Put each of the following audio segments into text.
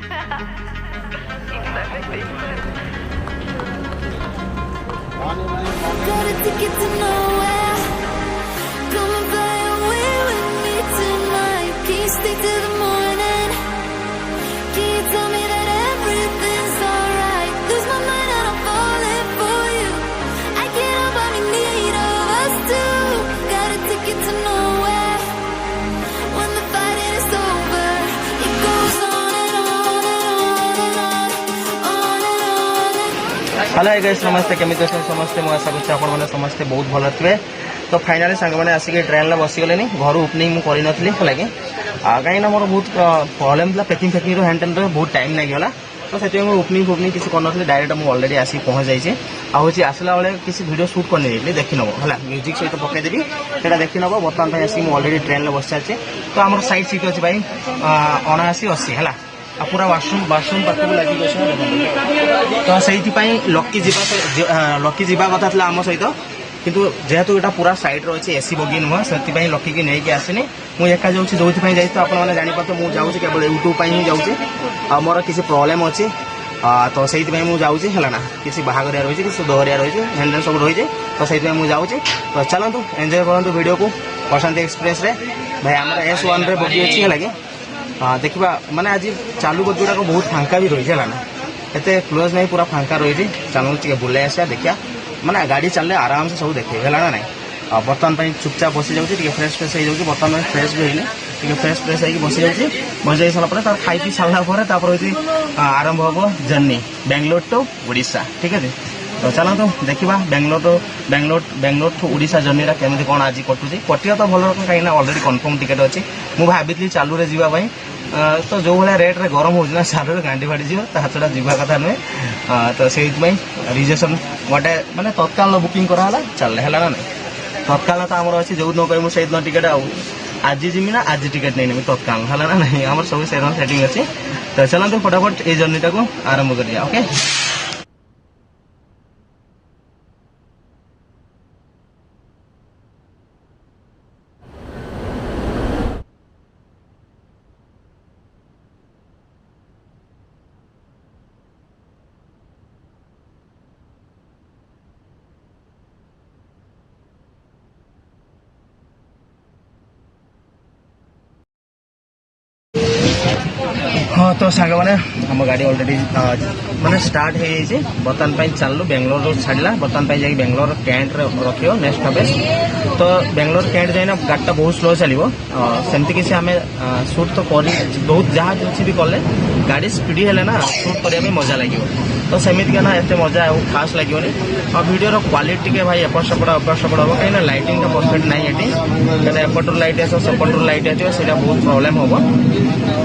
Got a ticket to nowhere. Come and fly away with me tonight. Can you stay till the morning? Can you tell me that everything's alright? Lose my mind and I'm falling for you. I can't help but be need of us two. Got a ticket to nowhere. When the fighting is over, it goes on and on and on and on, on and on. Hello guys नमस्ते केमिति अछन समस्ते मु आशा करछि आपण माने समस्ते बहुत भलो थिबे। तो फाइनली सांग माने आसिके ट्रेन ला बसी गलेनी घर ओपनिंग मु करि नथली हलागे काई ना मोर बहुत प्रॉब्लम था पैकिंग फैकिंग रो हैंड रो बहुत टाइम लागि गला। तो सेते मु ओपनिंग किसी कर नथली डायरेक्ट मु ऑलरेडी आसी पहुंच जाइछे आ होछि आसला बेले किसी वीडियो शूट करने देली देखि नबो हला म्यूजिक सहित पके देबी सेटा देखि नबो। बर्तमान पे आसी मु ऑलरेडी ट्रेन ला बस जाचे। तो हमर साइड सीट अछि भाई 79 80 हला आ पूरा वाशरूम पाखक लगी गई। तो से लकी जीवा कथा था आम सहित किंतु जेहेतु यहाँ पूरा साइड रही एसी बगी नुह से लकी की नहीं आसनी मुझे एका जाऊँगी जो जाइए तो आपने जापारे मुझे केवल यूट्यूब ही जाऊँगी आ मोर किसी प्रॉब्लम अच्छी तो से मुझे है ना किसी बाहागरिया रही किसी दोहरिया रही हैंडल सब रही तो से मुझे तो चलतु एंजॉय करूँ वीडियो को प्रशांति एक्सप्रेस रे भाई आम S1 रे बगी अच्छी है देखा माने आज चालू बगी गुड़ाक बहुत फांका भी रही है ना एत क्लोज नहीं पूरा फांका रही चलो बुले आसा देखिया माने गाड़ी चलने आराम से सब देखे है ना ना। बर्तमान चुपचाप बसी जाऊँगी फ्रेश फ्रेश हो जाऊँगी बर्तमान फ्रेश भी होनी फ्रेश फ्रेश होगी बसी जाऊँगी बस जाई सारा खाई पी सारा आरंभ हम जर्नी बेंगलोर टू ओडिशा ठीक है। तो चलतु देखा बेंगलोर टू ओडिशा जर्नीटा केमी कौन आज कटुची कटिया तो भल कहीं ऑलरेडी कन्फर्म टिकेट अच्छी मुझे भाई चालू रे जावाई तो जो भाया रेट रे गरम हो चालू रे गांडी फाड़ी जा छड़ा जावा कथा नुहे। तो से रिजर्वेशन गोटे माने तत्काल बुकिंग कराला चल है ना नहीं तत्काल तो आमर अच्छी जो दिन कह मुझे दिन टिकेट आज जीमी ना आज टिकेट नहीं नेमी तत्काल है ना नहीं आम सब सेटिंग अच्छी। तो चलते फटाफट ये जर्नीटा को आरंभ करिया ओके। हाँ तो सांग मैंने आम गाड़ी ऑलरेडी माने स्टार्ट हो जाइए बर्तमान चलू बेंगलोर छाड़ा बर्तमान जाए बेंगलोर कैंट रखियो नेक्स्ट स्टॉपेज। तो बेंगलोर कैंट जाइना गाड़ीटा बहुत स्लो चलो सेमती किसी आम सुट तो कर बहुत जहाँ किसी भी कले गाड़ी स्पीड है ना सुट करने मजा लगे। तो सेमती का ना एत मजा खास लगे और वीडियो क्वालिटी के भाई एपट सेपट हम कहीं लाइटिंग का परफेक्ट ना ये कहीं एपटर लाइट आस सेपटर लाइट आसो से बहुत प्रॉब्लम हम।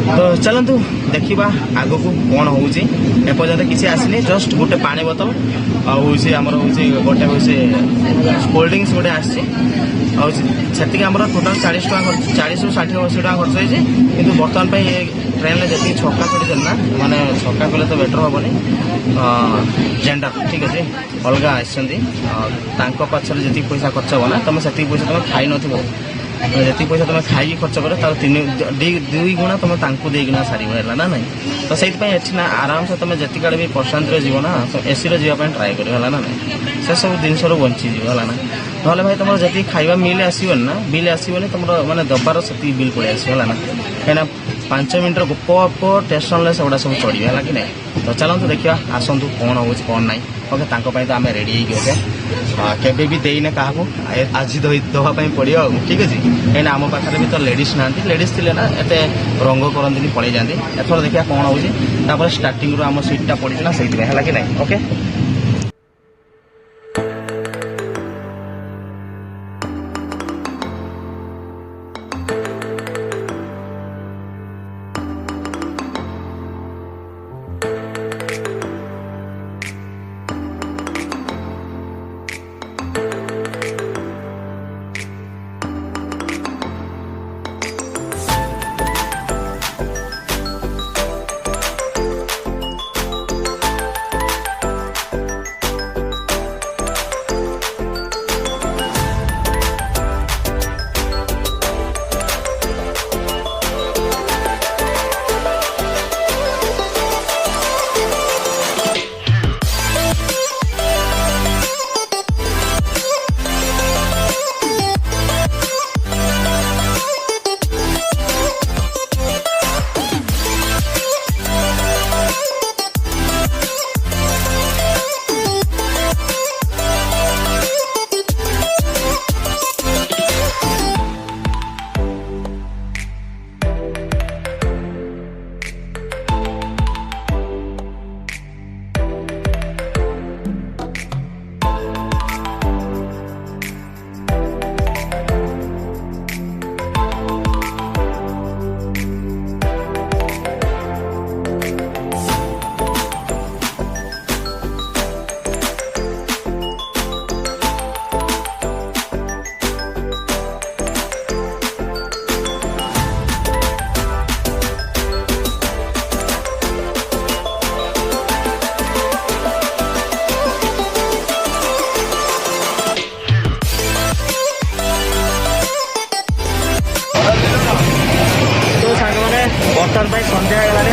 तो चलतु देखा आग को कौन होपर्यंत किसी आसनी जस्ट गोटे पानी बोतल आमर हूँ गोटे हूँ कोल्ड ड्रिंक्स गोटे आसी आम टोटाल 40 ରୁ 60 80 टका खर्च होती कि बर्तमान ये ट्रेन में जी छक्का चढ़ी ना माने छक्का कले तो बेटर हेनी जेंडर ठीक अच्छे अलग आसती पचर जी पैसा खर्च हो ना तुम से पैसा तुम खाई नथिबो जी पैसा तुम खाई खर्च कर तार 2 गुणा तुम देना सारी है ना नहीं। तो से ना आराम से तुम जी काड़े भी प्रशांत जीव ना एसी जावाई ट्राए कर ना नहीं से सब जिनस बंची है ना ना भाई तुम जी खाଇବା मिल आसबन ना बिल आसबनी तुम मैंने दबार से बिल पड़े आसला ना कहीं 5 मिनट गप गप टेंशन से गुड़ा सब चढ़िए है कि नहीं। तो चलते देखा आसतु कौन हो कौन ना ओके तांको तो आम रेडी होके केबे भी देना क्या आज दवाई पड़ो ठीक अच्छे कहीं आम पाखे भी तो लेडीज ना लेडीज थे ना एत रंग करती पड़े जाती एथर देखा कौन हो स्टार्टिंग आम सीटा पड़ी ना से है कि नहीं ओके।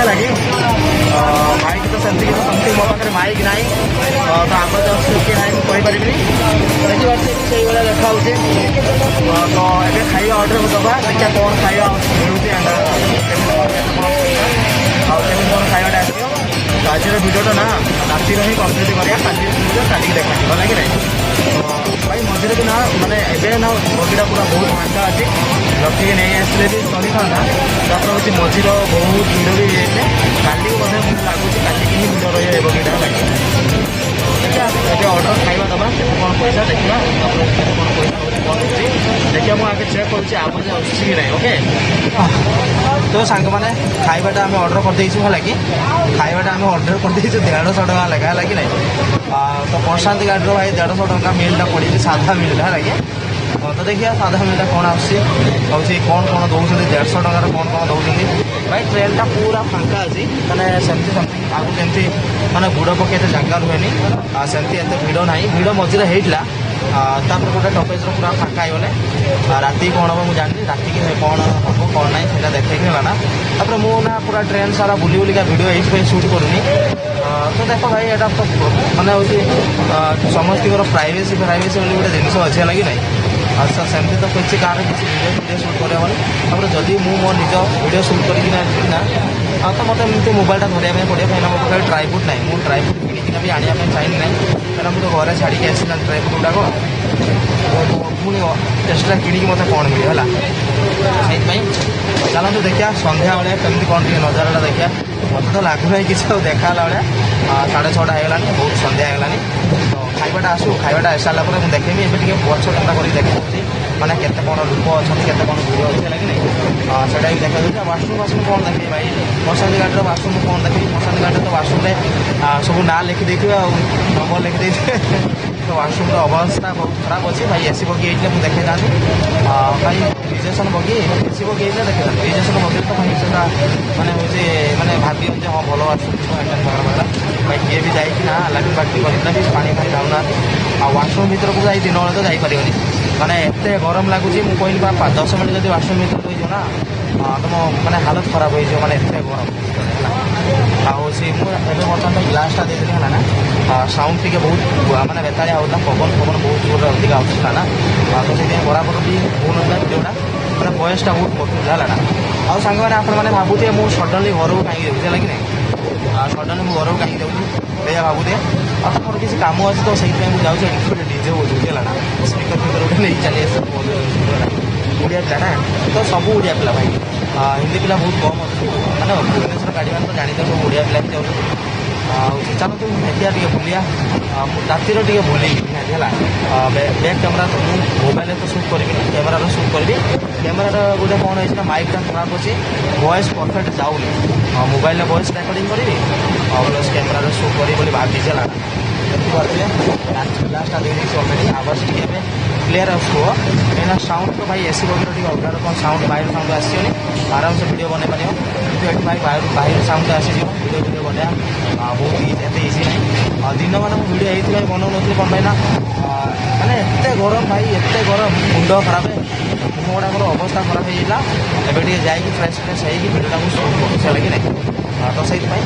ହେଲା କି ମାଇକ୍ ତ ସେମିତି କିଛି ସମଥିଙ୍ଗ ମୋ ପାଖରେ ମାଇକ୍ ନାହିଁ ତ ଆମର ଜଷ୍ଟ କିଏ ନାହିଁ ମୁଁ କହିପାରିବିନି ଦେଖିପାରୁଛି ସେଇଭଳିଆ ଦେଖାହେଉଛି ତ ଏବେ ଖାଇବା ଅର୍ଡ଼ର ଦେବା ଦେଖିବା କ'ଣ ଖାଇବା ମିଳୁଛି ଆଉ କେମିତି କ'ଣ ଖାଇବାଟା ଆସିବ ତ ଆଜିର ଭିଡ଼ିଓଟା ନା ରାତିରେ ହିଁ କମ୍ପ୍ଲିଟ୍ କରିବା କାଲି ଭିଡ଼ିଓ କାଲିକି ଦେଖାଯିବ ହେଲା କି ନାହିଁ ଭାଇ ମଝିରେ ବି ନା ମାନେ ଏବେ ନା ବଗିଟା ପୁରା ବହୁତ ଫାଙ୍କା ଅଛି ରଖିକି ନେଇ ଆସିଲେ ବି ଚଳିଥାନ୍ତା ତାପରେ ହେଉଛି ମଝିର ବହୁତ ଭିଡ଼ ବି ହେଇଯାଇଛି କାଲିକୁ ମଧ୍ୟ ମୋତେ ଲାଗୁଛି କାଲିକି ହିଁ ଭିଡ଼ ରହିବ ଏ ବଗିଟା ଲାଗି ଦେଖିବା ଏବେ ଅର୍ଡ଼ର ଖାଇବା ଦେବା କେତେ କ'ଣ ପଇସା ଦେଖିବା ତାପରେ କେତେ କ'ଣ ପଇସା ହେଉଛି କ'ଣ ହେଉଛି ଦେଖିବା ମୁଁ ଆଗେ ଚେକ୍ କରୁଛି ଆପରେ ଆସୁଛି କି ନାହିଁ ଓକେ ତ ସାଙ୍ଗମାନେ ଖାଇବାଟା ଆମେ ଅର୍ଡ଼ର କରିଦେଇଛୁ ହେଲା କି ଖାଇବାଟା ଆମେ ଅର୍ଡ଼ର କରିଦେଇଛୁ 150 ଟଙ୍କା ଲେଖା ହେଲା କି ନାହିଁ ତ ପ୍ରଶାନ୍ତି ଗାଡ଼ିର ଭାଇ 150 ଟଙ୍କା ମିଲ୍ଟା ପଡ଼ିଛି ସାଧା ମିଲ୍ଟା ହେଲା କି ତ ଦେଖିବା ସାଧା ମିଲ୍ଟା କ'ଣ ଆସୁଛି ହେଉଛି କ'ଣ କ'ଣ ଦେଉଛନ୍ତି 150 ଟଙ୍କାର କ'ଣ କ'ଣ ଦେଉଛନ୍ତି ଭାଇ ଟ୍ରେନ୍ଟା ପୁରା ଫାଙ୍କା ଅଛି ମାନେ ସେମିତି ଆଗକୁ ଯେମିତି ମାନେ ବୁଡ଼ ପକେଇ ଏତେ ଜାଗା ରୁହେନି ସେମିତି ଏତେ ଭିଡ଼ ନାହିଁ ଭିଡ଼ ମଝିରେ ହେଇଥିଲା ତାପରେ ଗୋଟେ ଟପେଜ୍ର ପୁରା ଫାଙ୍କା ହେଇଗଲେ ରାତି କ'ଣ ହେବ ମୁଁ ଜାଣିନି ରାତିକି କ'ଣ ହେବ କ'ଣ ନାହିଁ ସେଇଟା ଦେଖେଇକି ହେଲା ନା ତାପରେ ମୁଁ ନା ପୁରା ଟ୍ରେନ୍ ସାରା ବୁଲି ବୁଲିକା ଭିଡ଼ିଓ ଏଇଥିପାଇଁ ସୁଟ୍ କରୁନି ତ ଦେଖ ଭାଇ ଏଇଟା ତ ମାନେ ହେଉଛି ସମସ୍ତଙ୍କର ପ୍ରାଇଭେସି ବୋଲି ଗୋଟେ ଜିନିଷ ଅଛି ହେଲା କି ନାହିଁ ଆଚ୍ଛା ସେମିତି ତ କିଛି କାହାର କିଛି ଭିଡ଼ିଓ ସୁଟ୍ କରିହେବନି ତାପରେ ଯଦି ମୁଁ ମୋ ନିଜ ଭିଡ଼ିଓ ସୁଟ୍ କରିକିନା ଯିବି ନା ତ ମୋତେ ଏମିତି ମୋବାଇଲଟା ଧରିବା ପାଇଁ ପଡ଼ିବ କାହିଁକିନା ମୋ ପାଖରେ ଟ୍ରାଇପୁଡ୍ ନାହିଁ ମୁଁ ଟ୍ରାଇପୁଡ୍ କିଣିକିନା ବି ଆଣିବା ପାଇଁ ଚାହିଁନି ନାହିଁ କାହିଁକିନା ମୁଁ ତ ଘରେ ଛାଡ଼ିକି ଆସିଲାଣି ଟ୍ରାଇପୁଡ୍ ଗୁଡ଼ାକ ପୁଣି ଏକ୍ସଟ୍ରା କିଣିକି ମୋତେ କ'ଣ ମିଳିବ ହେଲା ସେଇଥିପାଇଁ ଚାଲନ୍ତୁ ଦେଖିବା ସନ୍ଧ୍ୟାବେଳେ କେମିତି କ'ଣ ଟିକେ ନଜାରାଟା ଦେଖିବା ମୋତେ ତ ଲାଗୁନାହିଁ କିଛି ଆଉ ଦେଖା ହେଲା ଭଳିଆ 6:30 ହେଇଗଲାଣି ବହୁତ ସନ୍ଧ୍ୟା ହେଇଗଲାଣି ତ ଖାଇବାଟା ଆସୁ ଖାଇବାଟା ଆସିସାରିଲା ପରେ ମୁଁ ଦେଖେଇବି ଏବେ ଟିକେ ପଛଟା କରିକି ଦେଖାଉଛି ମାନେ କେତେ କ'ଣ ଲୋକ ଅଛନ୍ତି କେତେ କ'ଣ ଭିଡ଼ ଅଛି ହେଲା କି ନାହିଁ ସେଇଟା ବି ଦେଖାଯାଉଛି ଆଉ ୱାସରୁମ୍ କ'ଣ ଦେଖିବି ଭାଇ ପ୍ରଶାନ୍ତି ଗାଡ଼ିର ୱାସରୁମ୍ କ'ଣ ଦେଖିବି ପ୍ରଶାନ୍ତି ଗାଡ଼ିରେ ତ ୱାସରୁମ୍ରେ ସବୁ ନାଁ ଲେଖିଦେଇଥିବେ ଆଉ ନମ୍ବର ଲେଖିଦେଇଥିବେ ତ ୱାସରୁମ୍ର ଅବସ୍ଥା ବହୁତ ଖରାପ ଅଛି ଭାଇ ଏସି ବଗି ହେଇଥିଲେ ମୁଁ ଦେଖେଇଥାନ୍ତି ଭାଇ ରିଜର୍ଭେସନ୍ ବଗି ଏସି ବଗି ହେଇଥିଲେ ଦେଖେଇଥାନ୍ତି ରିଜର୍ଭେସନ୍ ବଗିରେ ତ ଭାଇ ସେଟା ମାନେ ହେଉଛି ମାନେ ଭାବିବ ଯେ ହଁ ଭଲ ୱାସରୁମ୍ ଥିବ ଏଟା ଭାଇ କିଏ ବି ଯାଇକି ନା ଲାଟିନ୍ ବାଟିନ୍ କରିକିନା ବି ପାଣି ଫାଣି ଯାଉନାହାନ୍ତି ଆଉ ୱାସରୁମ୍ ଭିତରକୁ ଯାଇ ଦିନବେଳେ ତ ଯାଇପାରିବନି ମାନେ ଏତେ ଗରମ ଲାଗୁଛି ମୁଁ କହିଲି ବା 10 ମିନିଟ୍ ଯଦି ୱାସରୁମ୍ ଭିତରେ ରହିଯିବ ନା ତମ ମାନେ ହାଲତ ଖରାପ ହେଇଯିବ ମାନେ ଏତେ ଗରମ ହେଲା ଆଉ ସେ ମୁଁ ଏବେ ବର୍ତ୍ତମାନ ଗ୍ଲାସ୍ଟା ଦେଇଥିଲି ହେଲା ନା ସାଉଣ୍ଡ ଟିକେ ବହୁତ ମାନେ ବେତାଳିଆ ହେଉଥିଲା ପବନ ବହୁତ ଜୋରରେ ଅଧିକା ଆସୁଥିଲା ନା ତ ସେଥିପାଇଁ ବରାବର ବି ହେଉନଥିଲା ଭିଡ଼ିଓଟା ମାନେ ଭଏସ୍ଟା ବହୁତ କଟୁଥିଲା ହେଲା ନା ଆଉ ସାଙ୍ଗମାନେ ଆପଣମାନେ ଭାବୁଥିବେ ମୁଁ ସଡନ୍ଲି ଘରକୁ କାହିଁକି ଯାଉଛି ହେଲା କି ନାହିଁ ସଡନ୍ଲି ମୁଁ ଘରକୁ କାହିଁକି ଯାଉଛି ସେଇଆ ଭାବୁଥିବେ ଆଉ ତାଙ୍କର କିଛି କାମ ଅଛି ତ ସେଇଥିପାଇଁ ମୁଁ ଯାଉଛି ଏଠି ଗୋଟେ ଡିଜେ ବଜଉଛି ହେଲା ନା ସ୍ପିକର ଫିକର ଗୋଟେ ନେଇକି ଚାଲି ଆସିବ ଓଡ଼ିଆ ପିଲା ନା ତ ସବୁ ଓଡ଼ିଆ ପିଲା ଭାଇ ହିନ୍ଦୀ ପିଲା ବହୁତ କମ୍ ଅଛି ମାନେ ଭୁବନେଶ୍ୱର ଗାଡ଼ି ମାନେ ତ ଜାଣିଛ ସବୁ ଓଡ଼ିଆ ପିଲା ହିଁ ଯାଉଛନ୍ତି ଆଉ ଚାଲନ୍ତୁ ଦେଖିବା ଟିକେ ବୁଲିବା ରାତିର ଟିକେ ବୁଲେଇବି ନିହାତି ହେଲା ବ୍ୟାକ୍ କ୍ୟାମେରା ତ ମୁଁ ମୋବାଇଲରେ ତ ସୁଟ୍ କରିବିନି କ୍ୟାମେରାରେ ସୁଟ୍ କରିବି କ୍ୟାମେରାର ଗୋଟେ କ'ଣ ହେଇଛି ନା ମାଇକ୍ଟା ଖରାପ ଅଛି ଭଏସ୍ ପରଫେକ୍ଟ ଯାଉନି ମୋବାଇଲରେ ଭଏସ୍ ରେକର୍ଡ଼ିଂ କରିବି ପ୍ଲସ୍ କ୍ୟାମେରାରେ ସୁଟ୍ କରିବି ବୋଲି ଭାବିଛି ହେଲା ଦେଖିପାରୁଥିବେ ଗ୍ଲାସ୍ଟା ଦେଇଦେଇଛି ଅଲରେଡ଼ି ଆବାଜ ଟିକେ ଏବେ କ୍ଲିୟର ଆସୁଥିବ କାହିଁକିନା ସାଉଣ୍ଡ ତ ଭାଇ ଏସି ବଗିର ଟିକେ ଅଲଗା ରକମ ସାଉଣ୍ଡ ବାହାରୁ ସାଉଣ୍ଡ ଆସିବନି ଆରାମସେ ଭିଡ଼ିଓ ବନେଇ ପାରିବ କିନ୍ତୁ ଏଠି ଭାଇ ବାହାରୁ ସାଉଣ୍ଡ ଆସିଯିବ ଭିଡ଼ିଓ ବନେଇବା ବହୁତ ଏତେ ଇଜି ନାହିଁ ଦିନମାନ ମୁଁ ଭିଡ଼ିଓ ଏଇଥିପାଇଁ ବନାଉନଥିଲି କ'ଣ ପାଇଁ ନା ମାନେ ଏତେ ଗରମ ଭାଇ ଏତେ ଗରମ ମୁଣ୍ଡ ଖରାପ ମୁହଁ ଗୁଡ଼ାକର ଅବସ୍ଥା ଖରାପ ହେଇଯାଇଥିଲା ଏବେ ଟିକେ ଯାଇକି ଫ୍ରେଶ୍ ହେଇକି ଭିଡ଼ିଓଟାକୁ ସୁଟ୍ କରୁଛି ହେଲା କି ନାହିଁ ତ ସେଇଥିପାଇଁ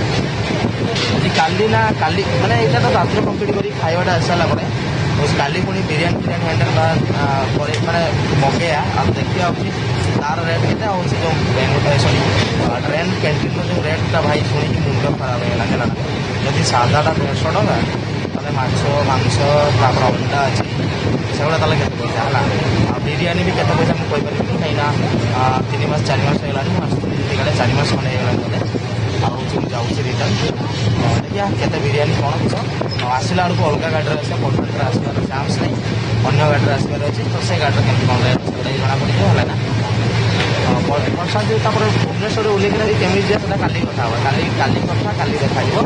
କାଲି ମାନେ ଏଇଟା ତ ରାତିରେ କମ୍ପ୍ଲିଟ୍ କରି ଖାଇବାଟା ଆସିସାରିଲା ପରେ କାଲି ପୁଣି ବିରିୟାନୀ ହ୍ୟାଣ୍ଡେଲ୍ ପରେ ମାନେ ମଗେଇବା ଆଉ ଦେଖିବା ହେଉଛି ତାର ରେଟ୍ କେତେ ଆଉ ସେ ଯେଉଁ ସରି ଟ୍ରେନ୍ କ୍ୟାଣ୍ଟିନ୍ର ଯେଉଁ ରେଟ୍ଟା ଭାଇ ଶୁଣିକି ମୁଣ୍ଡ ଖରାପ ହେଇଗଲା ହେଲା ଯଦି ସାଧାଟା 150 ଟଙ୍କା ତାହେଲେ ମାଛ ମାଂସ ତାପରେ ଅଣ୍ଡା ଅଛି ସେଗୁଡ଼ା ତାହେଲେ କେତେ ପଇସା ହେଲା ଆଉ ବିରିୟାନୀ ବି କେତେ ପଇସା ମୁଁ କହିପାରିବିନି କାହିଁକିନା 3 ମାସ 4 ମାସ ହେଇଗଲାଣି ମୁଁ ଆସୁଥିଲି ଯେତିକି 4 ମାସ ଖଣ୍ଡେ ହେଇଗଲାଣି ମୋତେ ଆଉ ହେଉଛି ମୁଁ ଯାଉଛି ରିଟର୍ନ ଦେଖିବା କେତେ ବିରିୟାନୀ କ'ଣ କିସ ଆସିଲା ବେଳକୁ ଅଲଗା ଗାଡ଼ିରେ ଆସିବା ପଟନାରେ ଆସିବାର ଚାନ୍ସ ନାହିଁ ଅନ୍ୟ ଗାଡ଼ିରେ ଆସିବାର ଅଛି ତ ସେ ଗାଡ଼ିରେ କେମିତି କ'ଣ ରେଟ୍ ସେଗୁଡ଼ା ବି ଜଣାପଡ଼ିଯିବ ହେଲା ନା ବର୍ଷାନ୍ତି ତାପରେ ଭୁବନେଶ୍ୱରରେ ଓହ୍ଲେଇକିନା ବି କେମିତି ଯିବା ସେଟା କାଲି କଥା ହେବ କାଲି କଥା କାଲି ଦେଖାଯିବ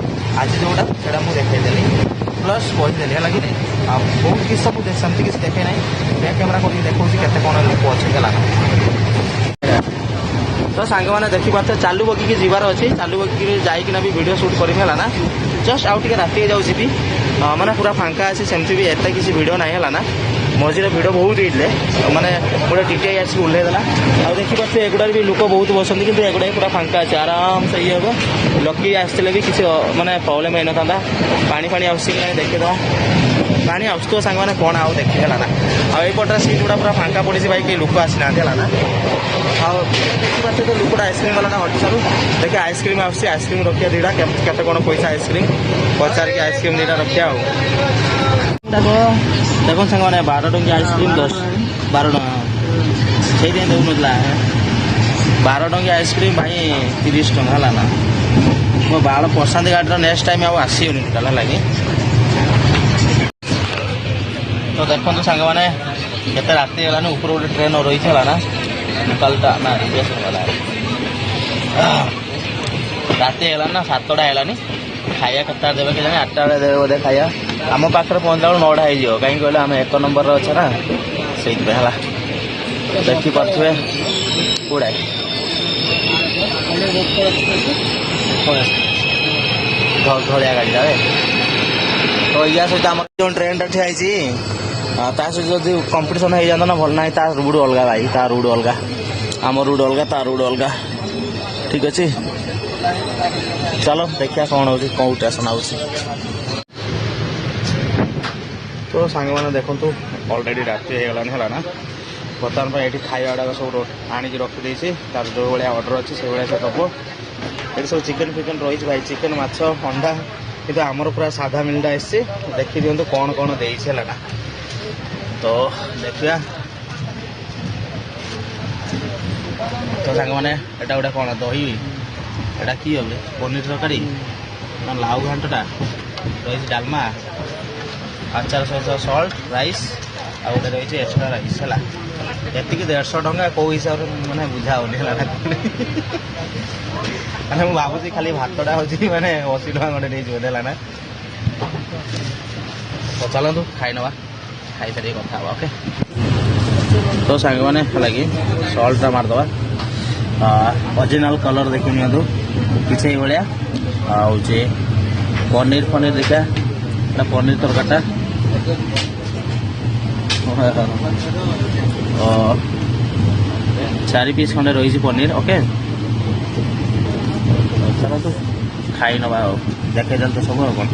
ଆଜି ଯେଉଁଟା ସେଇଟା ମୁଁ ଦେଖେଇଦେଲି ପ୍ଲସ୍ କହିଦେଲି ହେଲା କି ନାହିଁ ଆଉ ବହୁତ କିଛି ସବୁ ସେମିତି କିଛି ଦେଖେ ନାହିଁ ବ୍ୟାକ୍ କ୍ୟାମେରା କରିକି ଦେଖାଉଛି କେତେ କ'ଣ ଲୋକ ଅଛନ୍ତି ହେଲା ତ ସାଙ୍ଗମାନେ ଦେଖିପାରୁଥିବେ ଚାଲୁ ବଗିକି ଯିବାର ଅଛି ଚାଲୁ ବଗିକି ଯାଇକିନା ବି ଭିଡ଼ିଓ ସୁଟ୍ କରିବି ହେଲା ନା ଜଷ୍ଟ ଆଉ ଟିକେ ରାତି ହେଇଯାଉଛି ବି ମାନେ ପୁରା ଫାଙ୍କା ଅଛି ସେମିତି ବି ଏତେ କିଛି ଭିଡ଼ିଓ ନାହିଁ ହେଲା ନା ମଝିରେ ଭିଡ଼ ବହୁତ ହେଇଥିଲେ ମାନେ ଗୋଟେ ଟିଟିଆଇ ଆସିକି ଓହ୍ଲେଇଦେଲା। ଆଉ ଦେଖିପାରୁଥିବେ ଏଗୁଡ଼ାରେ ବି ଲୋକ ବହୁତ ବସନ୍ତି, କିନ୍ତୁ ଏଗୁଡ଼ା ପୁରା ଫାଙ୍କା ଅଛି, ଆରାମସେ ଇଏ ହେବ। ଲକି ଆସିଥିଲେ ବି କିଛି ମାନେ ପ୍ରୋବ୍ଲେମ୍ ହେଇନଥାନ୍ତା। ପାଣି ଫାଣି ଆସୁଛି କି ନାହିଁ ଦେଖିଦେବା। ପାଣି ଆସୁଥିବ ସାଙ୍ଗମାନେ, କ'ଣ ଆଉ ଦେଖି ହେଲା ନା। ଆଉ ଏଇପଟରେ ସିଟ୍ ଗୁଡ଼ା ପୁରା ଫାଙ୍କା ପଡ଼ିଛି ଭାଇ, କେହି ଲୋକ ଆସିନାହାନ୍ତି ହେଲା ନା। ଆଉ ଦେଖିପାରୁଥିବେ ତ ଲୋକଟା ଆଇସ୍କ୍ରିମ୍ ବାଲାଟା ହଟିସାରୁ ଦେଖି ଆଇସ୍କ୍ରିମ୍ ଆସୁଛି, ଆଇସ୍କ୍ରିମ୍ ରଖିବା ଦୁଇଟା, କେତେ କ'ଣ ପଇସା ଆଇସ୍କ୍ରିମ୍ ପଚାରିକି ଆଇସ୍କ୍ରିମ୍ ଦୁଇଟା ରଖିବା। ଆଉ ଦେଖନ୍ତୁ ସାଙ୍ଗମାନେ 12 ଟଙ୍କିଆ ଆଇସ୍କ୍ରିମ୍ 12 ଟଙ୍କା ସେଇଥିପାଇଁ ଦେଉନଥିଲା। 12 ଟଙ୍କିଆ ଆଇସ୍କ୍ରିମ୍ ଭାଇ 30 ଟଙ୍କା ହେଲା ନା। ମୋ ବାଳ ପ୍ରଶାନ୍ତି ଗାଡ଼ିର ନେକ୍ସଟ ଟାଇମ୍ ଆଉ ଆସିବନି ଟୋଟାଲ ହେଲା କି। ତ ଦେଖନ୍ତୁ ସାଙ୍ଗମାନେ କେତେ ରାତି ହେଲାନି, ଉପରେ ଗୋଟେ ଟ୍ରେନ୍ ରହିଛି ହେଲା ନା, ଲୋକାଲଟା ନା ଗଲା ରାତି ହେଲାନି ନା, 7ଟା ହେଲାନି। ଖାଇବା କେତେଟା ଦେବେ କେଜାଣି, 8ଟା ବେଳେ ଦେବେ ବୋଧେ ଖାଇବା। ଆମ ପାଖରେ ପହଞ୍ଚିଲା ବେଳକୁ 9ଟା ହେଇଯିବ, କାହିଁକି କହିଲେ ଆମେ 1 ନମ୍ବରରେ ଅଛେ ନା, ସେଇଥିପାଇଁ ହେଲା। ଦେଖିପାରୁଥିବେ କୋଉଡ଼ା ଧଳିଆ ଗାଡ଼ିଟା ତ ୟା ସହିତ ଆମର ଯେଉଁ ଟ୍ରେନ୍ଟା ଠିଆ ହେଇଛି ତା ସହିତ ଯଦି କମ୍ପିଟିସନ୍ ହେଇଯାନ୍ତା ନା ଭଲ। ନାହିଁ, ତା ରୁଟ୍ ଅଲଗା ଭାଇ, ତା ରୁଟ୍ ଅଲଗା, ଆମ ରୁଟ୍ ଅଲଗା, ତା ରୁଟ୍ ଅଲଗା। ଠିକ୍ ଅଛି, ଚାଲ ଦେଖିବା କ'ଣ ହେଉଛି, କେଉଁ ଷ୍ଟେସନ୍ ଆଉଛି। ତ ସାଙ୍ଗମାନେ ଦେଖନ୍ତୁ ଅଲରେଡ଼ି ରାତି ହେଇଗଲାଣି ହେଲା ନା। ବର୍ତ୍ତମାନ ପାଇଁ ଏଠି ଖାଇବା ଗୁଡ଼ାକ ସବୁ ଆଣିକି ରଖିଦେଇଛି, ତାର ଯେଉଁ ଭଳିଆ ଅର୍ଡ଼ର ଅଛି ସେଇଭଳିଆ ସେ ଦେବ। ଏଠି ସବୁ ଚିକେନ୍ ଫିକେନ୍ ରହିଛି ଭାଇ, ଚିକେନ୍, ମାଛ, ଅଣ୍ଡା, କିନ୍ତୁ ଆମର ପୁରା ସାଧା ମିଲ୍ଟା ଆସିଛି। ଦେଖିଦିଅନ୍ତୁ କ'ଣ କ'ଣ ଦେଇଛି ହେଲା ନା। ତ ଦେଖିବା। ତ ସାଙ୍ଗମାନେ ଏଇଟା ଗୋଟେ କ'ଣ ଦହି, ଏଇଟା କି হবে ପନିର ତରକାରୀ ନା ଲାଉ ଘାଣ୍ଟଟା ରହିଛି, ଡାଲମା, ଆଚାର ସହିତ ସଲ୍ଟ ରାଇସ୍, ଆଉ ଗୋଟେ ରହିଛି ଏକ୍ସଟ୍ରା ରାଇସ୍ ହେଲା। ଏତିକି 150 ଟଙ୍କା କେଉଁ ହିସାବରେ ମାନେ ବୁଝା ହେଉନି ହେଲା। ମାନେ ମୁଁ ଭାବୁଛି ଖାଲି ଭାତଟା ହେଉଛି ମାନେ 80 ଟଙ୍କା ଖଣ୍ଡେ ନେଇଯିବ ହେଲା ନା। ତ ଚାଲନ୍ତୁ ଖାଇ ନେବା, ଖାଇସାରିକି କଥା ହେବା। ଓକେ, ତ ସାଙ୍ଗମାନେ ହେଲା କି ସଲ୍ଟଟା ମାରିଦେବା। ଅରିଜିନାଲ୍ କଲର୍ ଦେଖି ନିଅନ୍ତୁ କିଛି ଏଇଭଳିଆ। ଆଉ ଯେ ପନିର ଫନିର ଦେଖିବା, ଏଇଟା ପନିର ତରକାରୀଟା 4 ପିସ୍ ଖଣ୍ଡେ ରହିଛି ପନିର। ଓକେ, ଚାଲନ୍ତୁ ଖାଇ ନେବା ଆଉ ଦେଖେଇ ଦେଲେ ତ ସବୁ ଆଉ କ'ଣ।